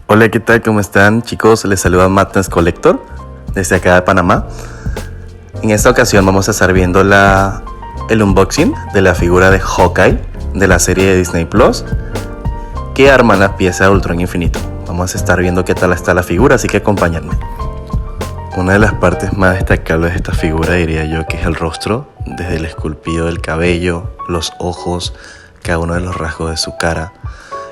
Hola, ¿qué tal? ¿Cómo están, chicos? Les saluda Madness Collector desde acá de Panamá. En esta ocasión vamos a estar viendo el unboxing de la figura de Hawkeye de la serie de Disney Plus que arma la pieza de Ultron Infinito. Vamos a estar viendo qué tal está la figura, así que acompáñenme. Una de las partes más destacables de esta figura diría yo que es el rostro, desde el esculpido del cabello, los ojos, cada uno de los rasgos de su cara.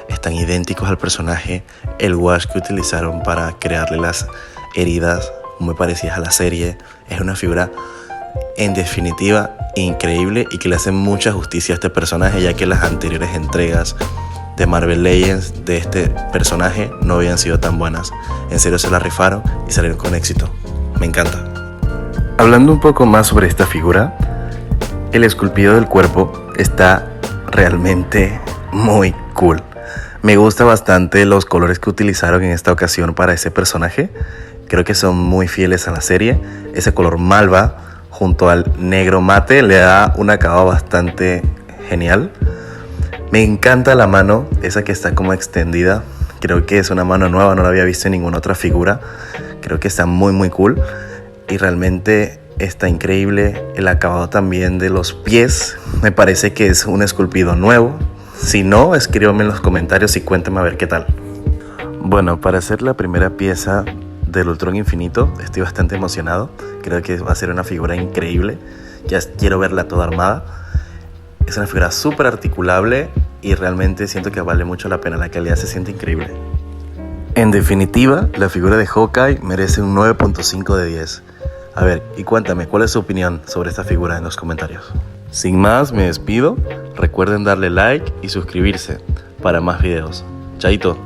Están idénticos al personaje, el wash que utilizaron para crearle las heridas muy parecidas a la serie. Es una figura en definitiva increíble y que le hace mucha justicia a este personaje, ya que las anteriores entregas de Marvel Legends de este personaje no habían sido tan buenas. En serio se la rifaron y salieron con éxito. Me encanta. Hablando un poco más sobre esta figura, el esculpido del cuerpo está realmente muy cool. Me gusta bastante los colores que utilizaron en esta ocasión para ese personaje. Creo que son muy fieles a la serie. Ese color malva junto al negro mate le da un acabado bastante genial. Me encanta la mano, esa que está como extendida. Creo que es una mano nueva, no la había visto en ninguna otra figura. Creo que está muy cool y realmente está increíble. El acabado también de los pies, me parece que es un esculpido nuevo. Si no, escríbame en los comentarios y cuéntame a ver qué tal. Bueno, para hacer la primera pieza del Ultron Infinito estoy bastante emocionado. Creo que va a ser una figura increíble. Ya quiero verla toda armada. Es una figura súper articulable y realmente siento que vale mucho la pena. La calidad se siente increíble. En definitiva, la figura de Hawkeye merece un 9.5 de 10. A ver, y cuéntame, ¿cuál es su opinión sobre esta figura en los comentarios? Sin más, me despido. Recuerden darle like y suscribirse para más videos. Chaito.